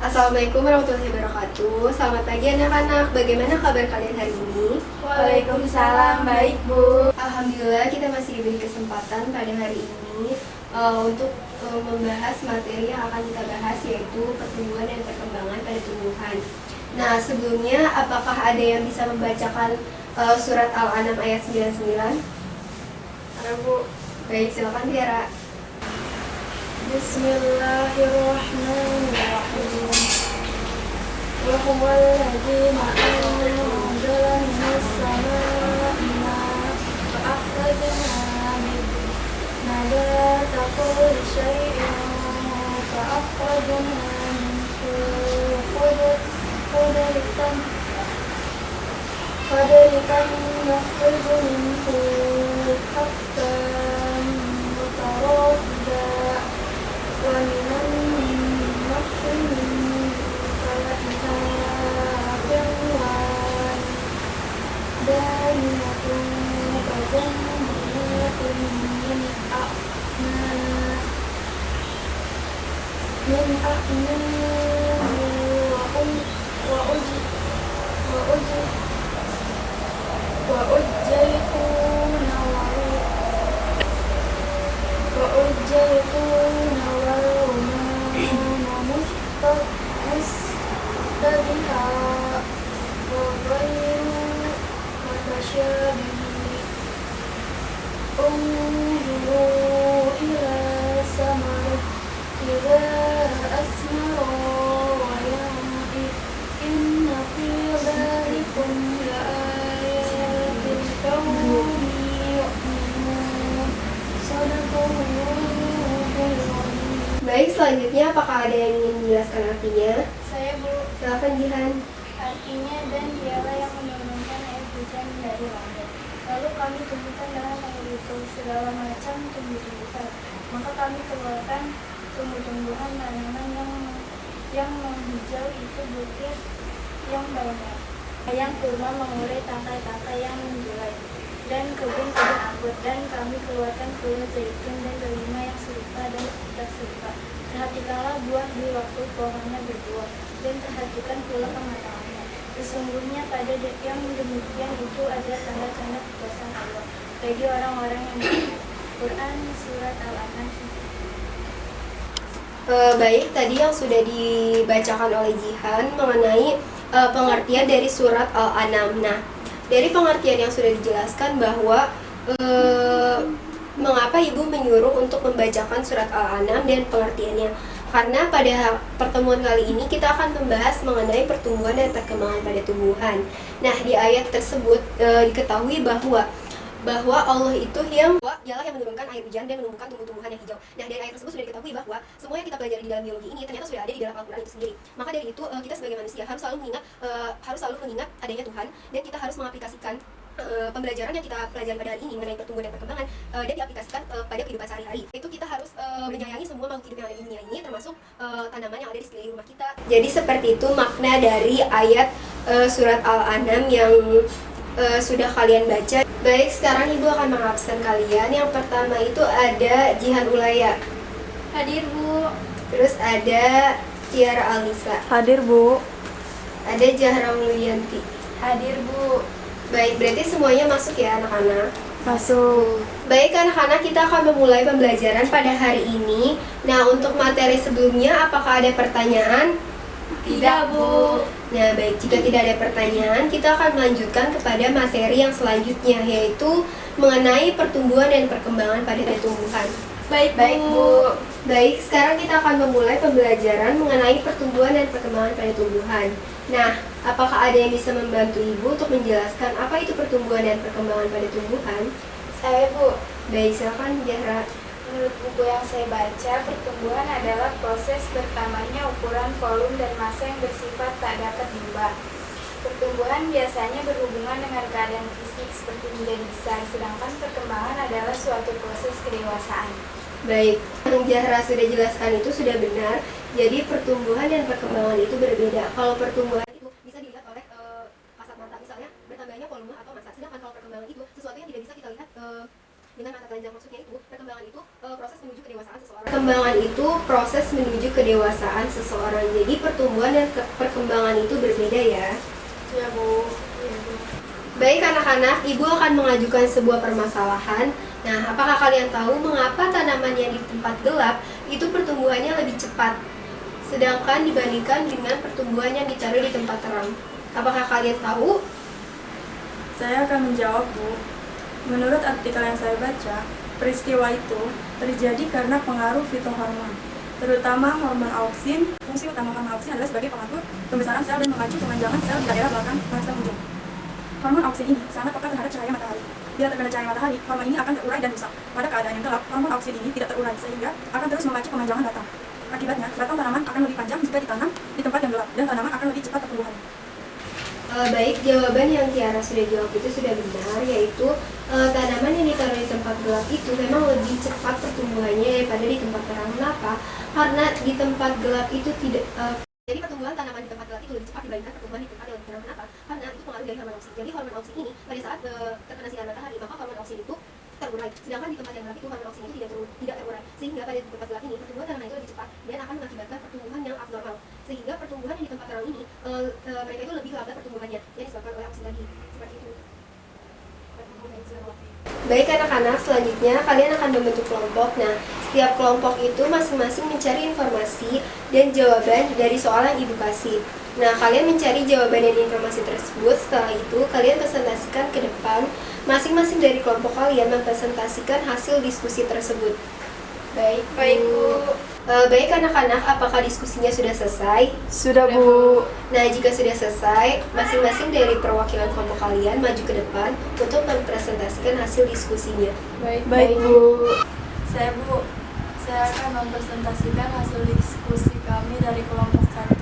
Assalamualaikum warahmatullahi wabarakatuh. Selamat pagi anak-anak. Bagaimana kabar kalian hari ini? Waalaikumsalam, baik Bu. Alhamdulillah kita masih diberi kesempatan pada hari ini untuk membahas materi yang akan kita bahas, yaitu pertumbuhan dan perkembangan pada tumbuhan. Nah, sebelumnya apakah ada yang bisa membacakan surat Al-An'am ayat 99? Ada Bu. Baik, silakan Tiara. Bismillahirrahmanirrahim. Wa huwal ladzi anzala minas samaa'i maa'an fa akhrajna min nabati kulli syai'in fa akhrajna minhu khudran nakhruju minhu habban mutarakiba wa minan nakhli min talaiha qinwan da'imatun kazannatin min a'nan وأجيتون والرمان مستبها وغير متشابه انظروا إلى ثمره إذا أثمر وينعم إن في ذلكم لآيات لقوم يؤمنون. Baik, selanjutnya apakah ada yang ingin menjelaskan artinya? Saya Bu. Silakan Jihan. Artinya, dan dialah yang menurunkan air hujan dari langit. Lalu kami tumbuhkan dalam air itu segala macam tumbuh-tumbuhan. Maka kami keluarkan tumbuh-tumbuhan tanaman yang menghijau itu bukit yang banyak. Yang kurma mengurai tangkai-tangkai yang menjulang, dan kebun-kebun anggur, dan kami keluarkan kulit zaitun dan delima yang serupa dan tidak serupa. Perhatikanlah buah di waktu pohonnya berbuah, dan perhatikan pula kematangannya. Sesungguhnya pada yang demikian itu ada tanda-tanda kekuasaan Allah bagi orang-orang yang beriman. Quran Surat Al-An'am. Baik, tadi yang sudah dibacakan oleh Jihan mengenai pengertian dari surat Al-An'am. Nah, dari pengertian yang sudah dijelaskan bahwa mengapa Ibu menyuruh untuk membacakan surat Al-An'am dan pengertiannya. Karena pada pertemuan kali ini kita akan membahas mengenai pertumbuhan dan perkembangan pada tumbuhan. Nah, di ayat tersebut diketahui bahwa Allah itu dialah yang menurunkan air hujan dan menumbuhkan tumbuh-tumbuhan yang hijau. Nah, dari ayat tersebut sudah diketahui bahwa semua yang kita pelajari di dalam biologi ini ternyata sudah ada di dalam Al-Quran itu sendiri. Maka dari itu kita sebagai manusia harus selalu mengingat adanya Tuhan, dan kita harus mengaplikasikan pembelajaran yang kita pelajari pada hari ini mengenai pertumbuhan dan perkembangan dan diaplikasikan pada kehidupan sehari-hari. Itu kita harus menyayangi semua makhluk hidup yang ada di dunia ini, termasuk tanaman yang ada di sekeliling rumah kita. Jadi seperti itu makna dari ayat surat Al-An'am yang sudah kalian baca. Baik, sekarang Ibu akan mengabsen kalian. Yang pertama itu ada Jihan Ulaya. Hadir Bu. Terus ada Tiara Alisa. Hadir Bu. Ada Zahra Mulyanti. Hadir Bu. Baik, berarti semuanya masuk ya anak-anak? Masuk. Baik anak-anak, kita akan memulai pembelajaran pada hari ini. Nah, untuk materi sebelumnya apakah ada pertanyaan? Tidak Bu. Nah, baik, jika tidak ada pertanyaan, kita akan melanjutkan kepada materi yang selanjutnya, yaitu mengenai pertumbuhan dan perkembangan pada tumbuhan. Baik Bu. Baik, sekarang kita akan memulai pembelajaran mengenai pertumbuhan dan perkembangan pada tumbuhan. Nah, apakah ada yang bisa membantu Ibu untuk menjelaskan apa itu pertumbuhan dan perkembangan pada tumbuhan? Saya Bu. Baik, silakan Zahra. Menurut buku yang saya baca, pertumbuhan adalah proses bertambahnya ukuran, volume, dan massa yang bersifat tak dapat diubah. Pertumbuhan biasanya berhubungan dengan keadaan fisik seperti menjadi besar, sedangkan perkembangan adalah suatu proses kedewasaan. Baik, yang Zahra sudah jelaskan itu sudah benar. Jadi pertumbuhan dan perkembangan itu berbeda. Kalau pertumbuhan itu bisa dilihat oleh kasat mata, misalnya bertambahnya volume atau massa. Sedangkan kalau perkembangan itu sesuatu yang tidak bisa kita lihat dengan mata telanjang. Maksudnya itu perkembangan itu proses menuju kedewasaan seseorang. Perkembangan itu proses menuju kedewasaan seseorang. Jadi pertumbuhan dan perkembangan itu berbeda ya. Ya Bu. Ya, Bu. Baik anak-anak, Ibu akan mengajukan sebuah permasalahan. Nah, apakah kalian tahu mengapa tanaman yang di tempat gelap itu pertumbuhannya lebih cepat, sedangkan dibandingkan dengan pertumbuhan yang dicari di tempat terang? Apakah kalian tahu? Saya akan menjawab, Bu. Menurut artikel yang saya baca, peristiwa itu terjadi karena pengaruh fitohormon, terutama hormon auksin. Fungsi utama hormon auksin adalah sebagai pengatur pembesaran sel dan memacu pemanjangan sel di daerah belakang sel ujung. Hormon auksin ini sangat peka terhadap cahaya matahari. Bila terkena cahaya matahari, hormon ini akan terurai dan rusak. Pada keadaan yang gelap, hormon auksin ini tidak terurai sehingga akan terus memacu pemanjangan batang. Akibatnya, batang tanaman akan lebih panjang jika ditanam di tempat yang gelap dan tanaman akan lebih cepat pertumbuhan. Baik, jawaban yang Tiara sudah jawab itu sudah benar, yaitu tanaman yang ditaruh di tempat gelap itu memang lebih cepat pertumbuhannya daripada di tempat terang. Kenapa? Karena di tempat gelap itu tidak jadi pertumbuhan tanaman di tempat gelap itu lebih cepat dibandingkan pertumbuhan di tempat yang lebih terang. Kenapa? Karena itu pengaruh dari hormon auksin. Jadi hormon auksin ini pada saat terkena sinar matahari, maka hormon auksin itu terurai. Sedangkan di tempat yang gelap itu hormon auksin itu tidak terurai. Sehingga pada tempat gelap ini pertumbuhan tanaman itu lebih cepat dan akan mengakibatkan pertumbuhan yang abnormal. Sehingga pertumbuhan yang di tempat terang ini mereka itu lebih lambat pertumbuhannya yang disebabkan oleh auksin tadi. Seperti itu. Baik anak-anak, selanjutnya kalian akan membentuk kelompok. Nah, setiap kelompok itu masing-masing mencari informasi dan jawaban dari soal yang Ibu kasih. Nah, kalian mencari jawaban dan informasi tersebut. Setelah itu, kalian presentasikan ke depan. Masing-masing dari kelompok kalian mempresentasikan hasil diskusi tersebut. Baik, Bu. Baik anak-anak, apakah diskusinya sudah selesai? Sudah, Bu. Nah, jika sudah selesai, masing-masing dari perwakilan kelompok kalian maju ke depan untuk mempresentasikan hasil diskusinya. Baik, Bu. Saya akan mempresentasikan hasil diskusi kami dari kelompok 1.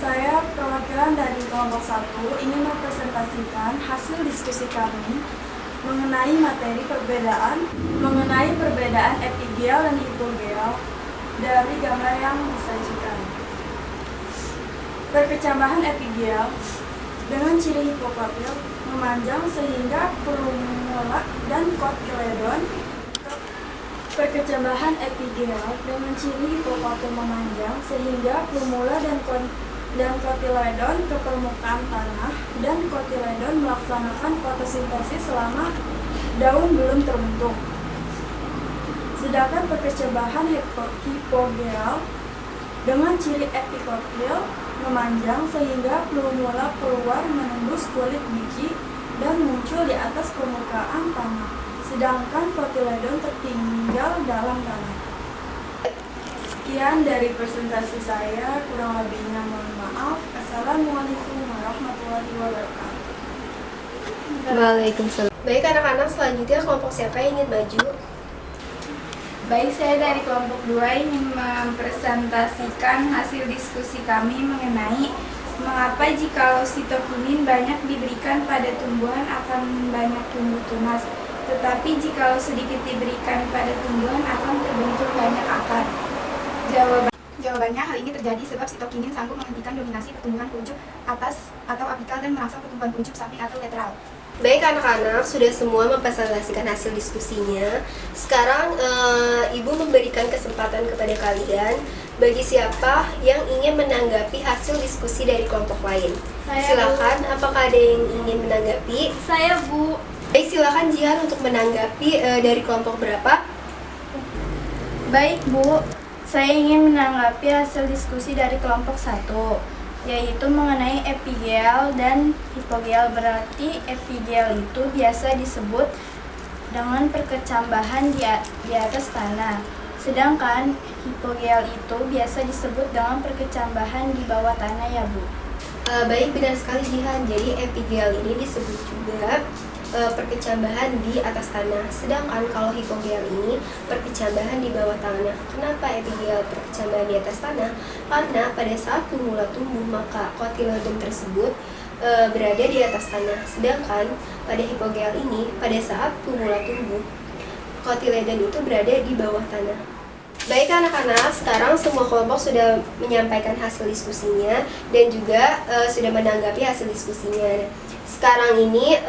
Saya perwakilan dari kelompok 1 ingin mempresentasikan hasil diskusi kami mengenai perbedaan epigel dan hipogel dari gambar yang disajikan. Perkecambahan epigel dengan ciri hipokotil memanjang sehingga plumula dan kotiledon. Perkecambahan epigel dengan ciri hipokotil memanjang sehingga plumula dan kotiledon ke permukaan tanah, dan kotiledon melaksanakan fotosintesis selama daun belum terbentuk. Sedangkan perkecambahan hipogel dengan ciri epikotil memanjang sehingga plumula keluar menembus kulit biji dan muncul di atas permukaan tanah, sedangkan kotiledon tertinggal dalam tanah. Sekian dari presentasi saya, kurang lebihnya mohon maaf. Assalamualaikum warahmatullahi wabarakatuh. Waalaikumsalam. Baik anak-anak, selanjutnya kelompok siapa yang ingin maju? Baik, saya dari kelompok 2 ingin mempresentasikan hasil diskusi kami mengenai mengapa jikalau sitokinin banyak diberikan pada tumbuhan akan banyak tumbuh tunas, tetapi jikalau sedikit diberikan pada tumbuhan akan terbentuk banyak akar. Jawabannya, hal ini terjadi sebab sitokinin sanggup menghentikan dominasi pertumbuhan kuncup atas atau apikal dan merangsang pertumbuhan kuncup samping atau lateral. Baik anak-anak, sudah semua mempresentasikan hasil diskusinya. Sekarang Ibu memberikan kesempatan kepada kalian bagi siapa yang ingin menanggapi hasil diskusi dari kelompok lain. Silakan, apakah ada yang ingin menanggapi? Saya, Bu. Baik, silakan Jihan untuk menanggapi dari kelompok berapa? Baik, Bu. Saya ingin menanggapi hasil diskusi dari kelompok 1, yaitu mengenai epigel dan hipogel. Berarti epigel itu biasa disebut dengan perkecambahan di atas tanah, sedangkan hipogel itu biasa disebut dengan perkecambahan di bawah tanah, ya Bu. Baik, benar sekali Jihan. Jadi epigel ini disebut juga perkecambahan di atas tanah, sedangkan kalau hipogel ini perkecambahan di bawah tanah. Kenapa epigel perkecambahan di atas tanah? Karena pada saat plumula tumbuh maka kotiledon tersebut berada di atas tanah, sedangkan pada hipogel ini pada saat plumula tumbuh kotiledon itu berada di bawah tanah. Baik anak-anak, sekarang semua kelompok sudah menyampaikan hasil diskusinya dan juga sudah menanggapi hasil diskusinya. sekarang ini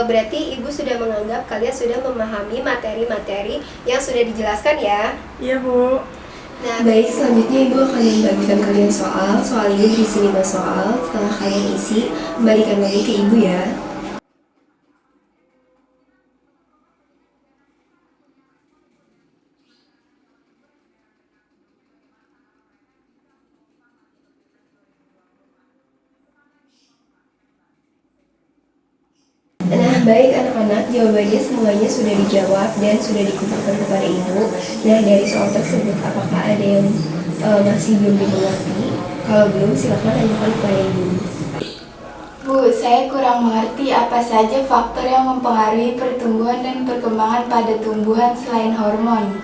berarti Ibu sudah menganggap kalian sudah memahami materi-materi yang sudah dijelaskan ya. Iya, Bu. Nah, baik, selanjutnya Ibu akan membagikan kalian soal. Soal ini berisi 5 soal. Setelah kalian isi, kembalikan lagi ke Ibu ya. Nah, baik anak-anak, jawabannya semuanya sudah dijawab dan sudah dikumpulkan kepada Ibu. Nah, dari soal tersebut, apakah ada yang masih belum dimengerti? Kalau belum, silakan tanyakan kepada Ibu. Bu, saya kurang mengerti apa saja faktor yang mempengaruhi pertumbuhan dan perkembangan pada tumbuhan selain hormon.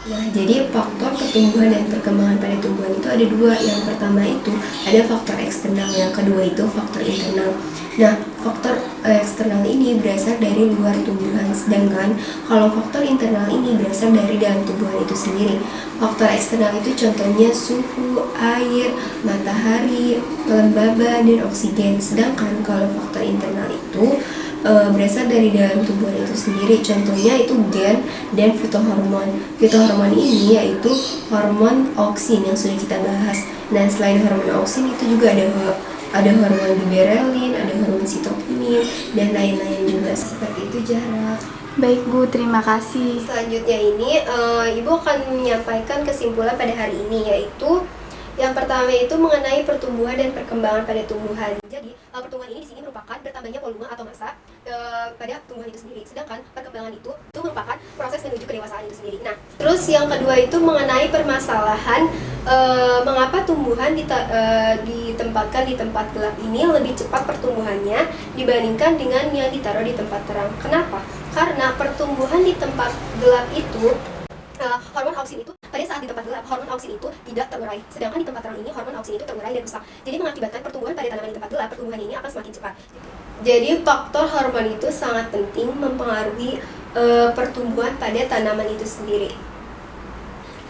Nah, jadi faktor pertumbuhan dan perkembangan pada tumbuhan itu ada 2. Yang pertama itu ada faktor eksternal, yang kedua itu faktor internal. Nah, faktor eksternal ini berasal dari luar tumbuhan, sedangkan kalau faktor internal ini berasal dari dalam tumbuhan itu sendiri. Faktor eksternal itu contohnya suhu, air, matahari, kelembaban, dan oksigen. Sedangkan kalau faktor internal itu berasal dari dalam tubuhan itu sendiri, contohnya itu gen dan fitohormon. Fitohormon ini yaitu hormon auksin yang sudah kita bahas. Nah, selain hormon auksin itu juga ada hormon giberelin, ada hormon sitokinin, dan lain-lain juga. Seperti itu, Zahra. Baik Bu, terima kasih. Selanjutnya ini Ibu akan menyampaikan kesimpulan pada hari ini, yaitu yang pertama itu mengenai pertumbuhan dan perkembangan pada tumbuhan. Jadi pertumbuhan ini di sini merupakan bertambahnya volume atau massa pada tumbuhan itu sendiri. Sedangkan perkembangan itu merupakan proses menuju kedewasaan itu sendiri. Nah, terus yang kedua itu mengenai permasalahan mengapa tumbuhan ditempatkan di tempat gelap ini lebih cepat pertumbuhannya dibandingkan dengan yang ditaruh di tempat terang. Kenapa? Karena pertumbuhan di tempat gelap itu hormon auksin itu pada saat di tempat gelap hormon auksin itu tidak terurai, sedangkan di tempat terang ini hormon auksin itu terurai dan rusak. Jadi mengakibatkan pertumbuhan pada tanaman di tempat gelap, pertumbuhan ini akan semakin cepat. Jadi faktor hormon itu sangat penting mempengaruhi pertumbuhan pada tanaman itu sendiri.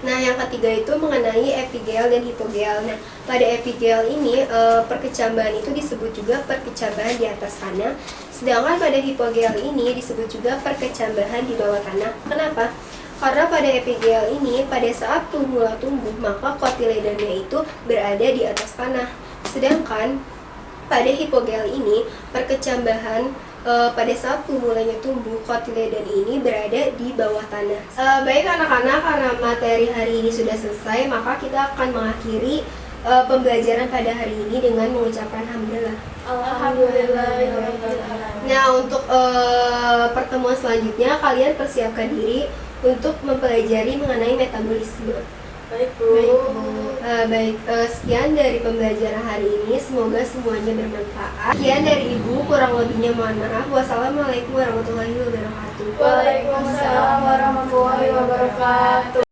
Nah, yang ketiga itu mengenai epigel dan hipogel. Nah, pada epigel ini perkecambahan itu disebut juga perkecambahan di atas tanah, sedangkan pada hipogel ini disebut juga perkecambahan di bawah tanah. Kenapa? Karena pada epigel ini, pada saat tumbuh maka kotiledonya itu berada di atas tanah. Sedangkan pada hipogel ini, perkecambahan pada saat mulanya tumbuh, kotiledon ini berada di bawah tanah. Baik anak-anak, karena materi hari ini sudah selesai, maka kita akan mengakhiri pembelajaran pada hari ini dengan mengucapkan alhamdulillah. Alhamdulillah. Nah, untuk pertemuan selanjutnya, kalian persiapkan diri untuk mempelajari mengenai metabolisme. Baik, Bu. Sekian dari pembelajaran hari ini. Semoga semuanya bermanfaat. Sekian dari Ibu, kurang lebihnya mohon maaf. Wassalamualaikum warahmatullahi wabarakatuh. Waalaikumsalam warahmatullahi wabarakatuh.